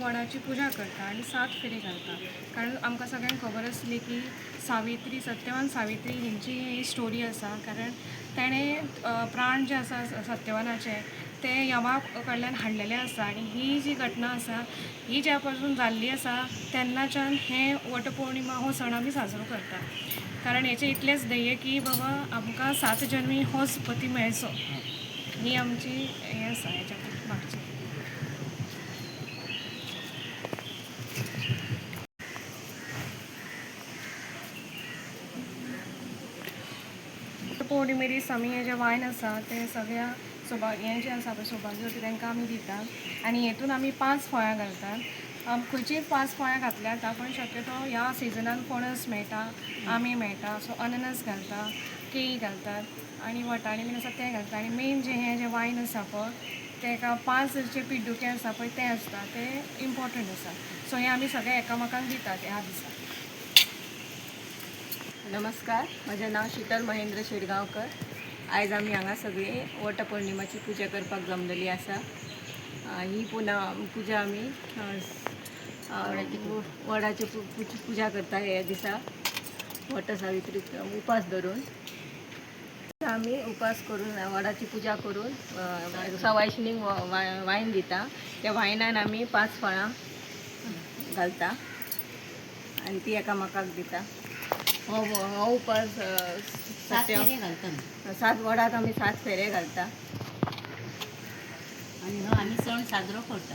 वडाची पुजा करता आणि 7 फेरे घालता. कारण आमकां सगळ्यांक खबर आसली की सावित्री, सत्यवान सावित्री हेंची ही स्टोरी आसा. कारण तेणें प्राण जे आसा सत्यवानाचे ते यमा कडल्यान हाडलेले आसा आनी ही जी घटना आसा ही ज्या पासून जाल्ली आसा तेन्नाच्यान हें वटपौर्णिमा हो सण आमी साजरो करता. कारण हेचें इतलेंच ध्येय की बाबा आमकां 7 जन्मी होच पती मेळचो, ही आमची हें आसा हेच्या मागची. पौर्णिमे दीस आमी हें जें वायन आसा तें सगळ्या हें जें आसा पळय सौभाग्यवती तांकां आमी दिता आनी हेतून आमी 5 फळां घालतात. खंयचीय 5 फळां घातल्यात पण शक्यतो ह्या सिजनान पणस मेळटा, आंबे मेळटा, सो अननस घालता, केळी घालतात आनी वटाणे बीन आसा ते घालता. आनी मेन हें जें वायन आसा पळय तेका 5 जे पिड्डुके आसा पळय ते आसता ते इम्पॉर्टंट आसा. सो हें आमी सगळे एकामेकांक दितात ह्या दिसा. नमस्कार, म्हजें नांव शितल महेंद्र शेडगांवकर. आयज आमी हांगा सगळीं वटपौर्णिमाची पुजा करपाक जमलेली आसा. ही पुजा आमी वडाची पुजा करता हे दिसा वटसावित्री उपास धरून. आमी उपास करून वडाची पुजा करून सवायशिणीक वायन दिता. त्या वायनान आमी 5 फळां घालता आनी ती एकामेकाक दिता. हो उपास 7 वडाक आमी 7 फेरे घालता आणि हो आम्ही सण साजरो करता.